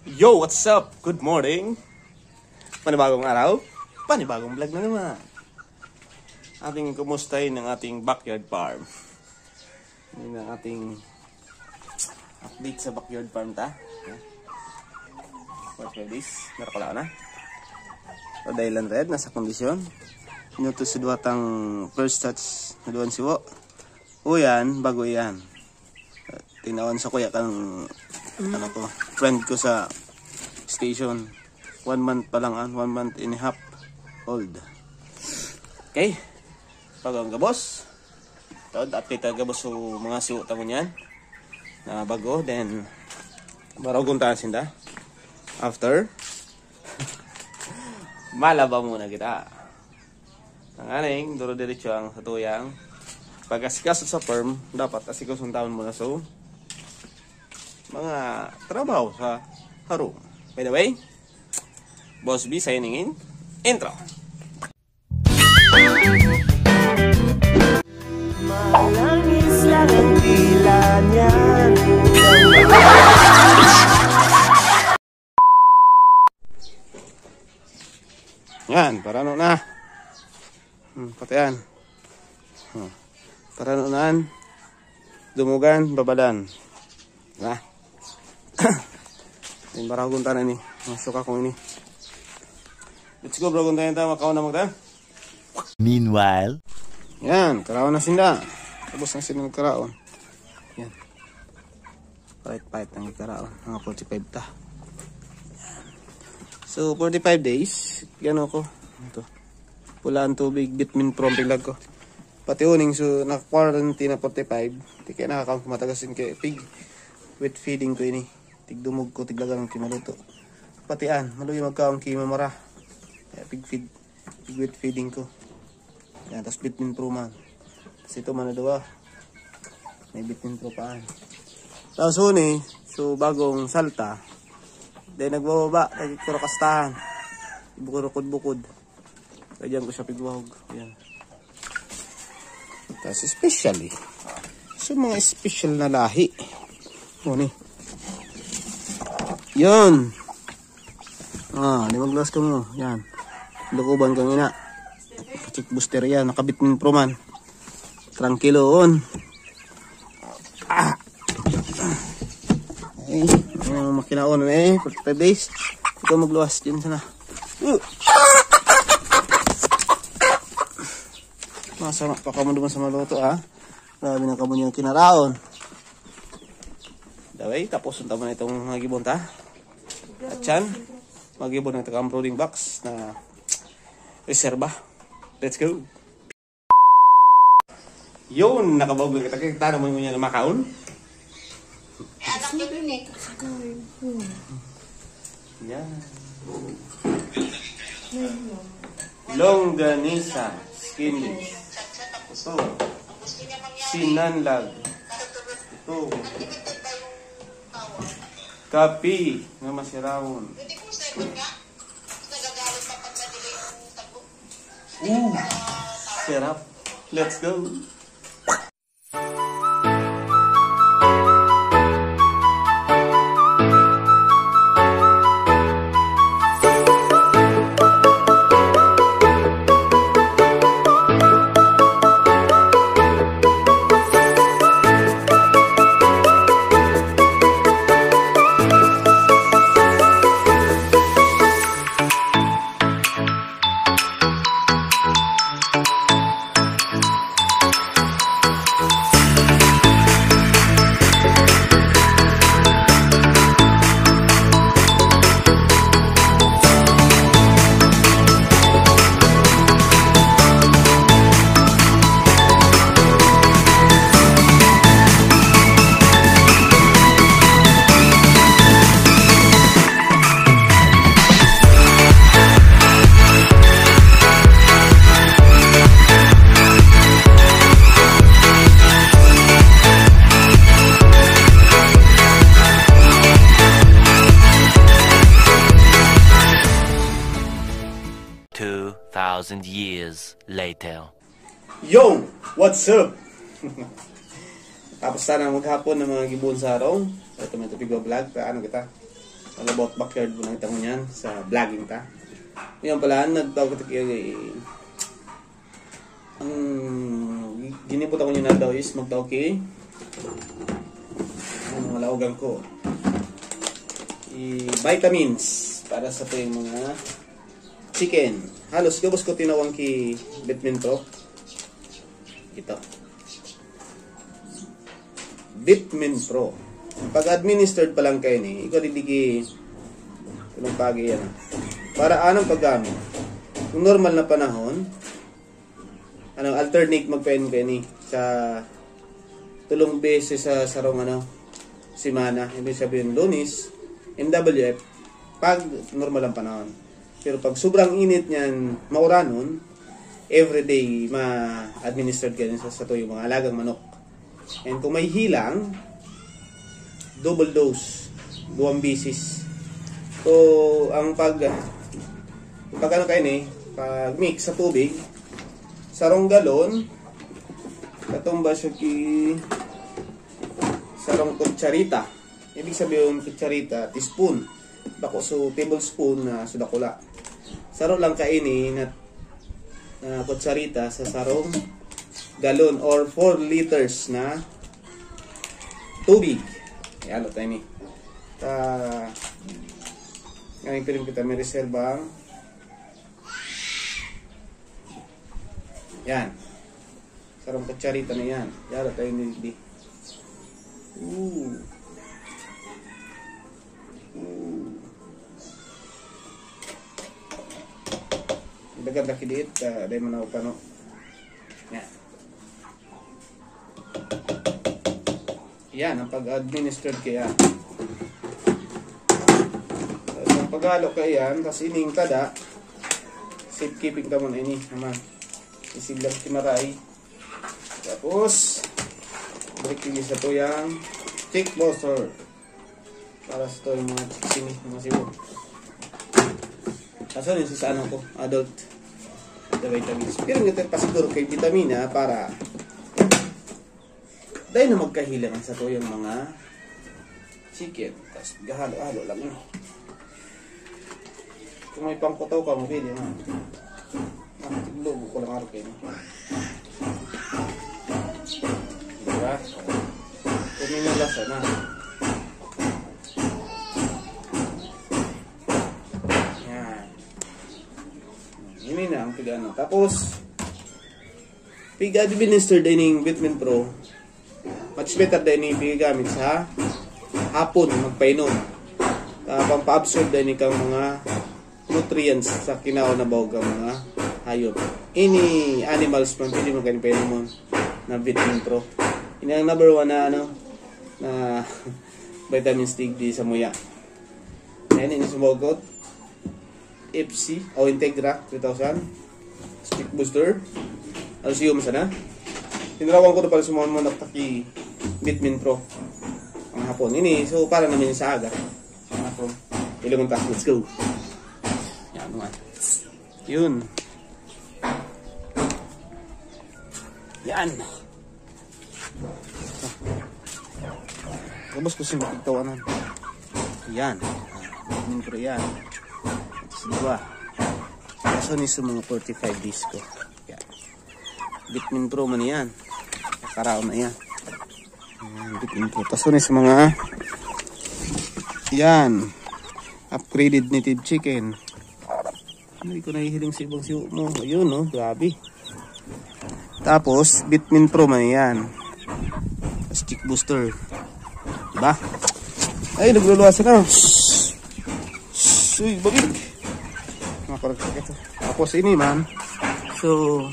Yo, what's up? Good morning. Panibagong araw, panibagong vlog na naman. Ating kumustahin ng ating backyard farm. Yun ang ating update sa backyard farm ta. What for this? Narakala na. Rhode Island Red, nasa kondisyon. Inutos sa duwatang first touch na duwan siwo. O yan, bago yan. Tinawan sa kuya kang ano ko, friend ko sa station. 1 month pa lang, 1 month and a half old. Okay. Pag ang gabos. Tawad, update ang gabos so mga siwo tangon yan. Na bago, then baragong tasin da. After, malaba muna kita. Ang aning, duro-diretso ang satuyang. Pag asikaso sa firm, dapat asikaso ang taon muna so mga trabaho sa harong. By the way, Boss B signing in. Intro. Malangis lang ang tila niyan. Yan, parano na. Pati yan. Parano naan. Dumugan, babadan. Diba? Yung baragong tanan ni. Masuk ako ini. Let's go, bro. Kung tayo makaw na magtayo. Meanwhile, yan, karaon na sinda. Tapos na sinda karaon. Yan. Pahit-pahit ng karaon. Mga 45 ta. So, 45 days. Gano ko. Ito. Pula ang tubig. Vitamin from pilag ko. Pati uning. So, naka-quarantine na 45. Di kaya nakakang matagasin kay pig. Wet feeding ko ini. Tigdumog ko. Tiglagang kimaluto. Patian. Maluwi magkaong kimamara. Pig feed. Pig wet feeding ko. Yan. Tapos vitamin pro man. Tapos ito man na dawa. May vitamin pro paan. Tapos uni. So, bagong salta. Then nagbababa. Nagkurakastahan. Bukod-bukod. Kaya ko siya pigwahog. Yan. Tapos especially. So, mga special na lahi. Uni. Yan. Limang glass ka mo. Yan. Lukuban kang ina. Check booster yan. Nakabit ng proman. Tranquilo on. Okay. Makinaon na 45 days. Ikaw magluwas din sana. Masama pa ka mo naman sa maluto ha. Grabe na ka mo niyang kinaraon. Daway, tapos unta mo na itong mga gibon ta. At yan, mga gibon ng takang brooding box na reserva. Let's go! Yun, nakabawag kita. Kita naman mo niya na makaon. Anak niya dun eh. Yan. Longganisa. Skinless. Ito. Sinanlag. Ito. Kapi na masirawon. Hindi ko second nga. Nagagalit pa pag nadili yung tago. Sarap. Let's go. years later. Yo! What's up? Tapos sana maghapon ng mga gibon sa araw. Ito may tupig vlog. Ano kita? All about backyard po nakita mo yan sa vlogging ta. Ngayon pala, nagtawag ko ang ginipot ako nyo na daw is magtawag kay ang mga laugang ko. Vitamins para sa ito yung mga chicken. Halos gabos ko tinawang kay Bitmin Pro. Ito. Bitmin Pro. Pag-administered pa lang kayo ni, ikaw didigi tulong pagi yan. Para anong paggamit? Kung normal na panahon, alternate magpain kayo ni sa tulong beses sa sarong simana. Ibig sabihin Lunes, MWF, pag normal ang panahon. Pero pag sobrang init niyan, mauranon, everyday ma-administered kayo sa tuyong mga alagang manok. And kung may hilang, double dose, 2 bisis. So, ang pag kayo pag mix sa tubig, sarong galon, katumba siya sarong kutsarita. Ibig sabihin kutsarita, teaspoon. Bako so tablespoon na sudakula. Sarong lang kaini na kutsarita sa sarong galon or 4 liters na tubig. Ayan, tayo ni. Ngayon pilim kita may reservang. Yan. Sarong kutsarita na yan. Yan, tayo ni. Dagan laki diit, dahil manaw pa no. Yan. Yan, ang pag-administered kaya. Ang paghalo kaya yan, tapos ining tada, safekeeping ka muna ini, naman. Isilap kimaray. Tapos, balik tingin sa to yung chick booster. Para sa to yung mga chick mga sibo. Kaso yun sa ano ko, adult the vitamins. Pero nga tayo pasiguro kay vitamina para dahil na magkahilangan sa to yung mga chicken. Tapos gahalo-halo lang yun. Kung may pangkutaw ka, mabili na. Tiglobo ko lang araw kayo. Diba? Kung may nalasa na. Yun na ang pigano. Tapos, pig-administer din yung Bitmin Pro. Much better din yung pigamit sa hapon, magpainom. Pampa-absorb din yung mga nutrients sa kinaw na bawag ang mga hayop. Any animals man, pili mo ganyan painom mo na Bitmin Pro. Ini ang number 1 na na vitamin stick di sa muya. Ayan, ini sumogot. FC o Integra 3000 stick booster. Alsium sana. Tinrawang ko na pala sumuhan mo naktaki Bitmin Pro ang hapon. Ini so para namin sa aga. Ang hapon. Ilang ta. Let's go. Yan naman. Yun. Yan. Tapos ko siya magtawanan. Yan. Bitmin Pro yan. Diba? Kaso ni sa mga 45 days ko. Yan. Bitmin Pro man yan. Kakaraon na yan. Bitmin Pro. Kaso ni sa mga yan. Upgraded native chicken. Hindi ko nahihiling sa ibang siyo mo. Ayun no. Grabe. Tapos Bitmin Pro man yan. Stick booster. Diba? Ay, nagluluwas na. Uy, bagay. Tapos ini man, so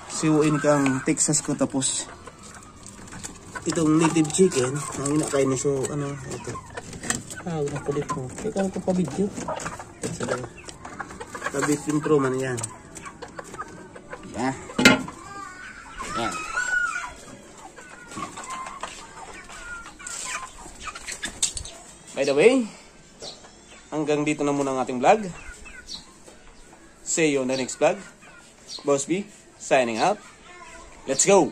siwuin kang Texas ko. Tapos itong native chicken ang inakay na. So ano ito, wala ko dito, ikaw ko pa video sa Bitmin Pro man yan. Yan. Yan. By the way, hanggang dito na muna ang ating vlog. See you on the next vlog. Boss B, signing out. Let's go!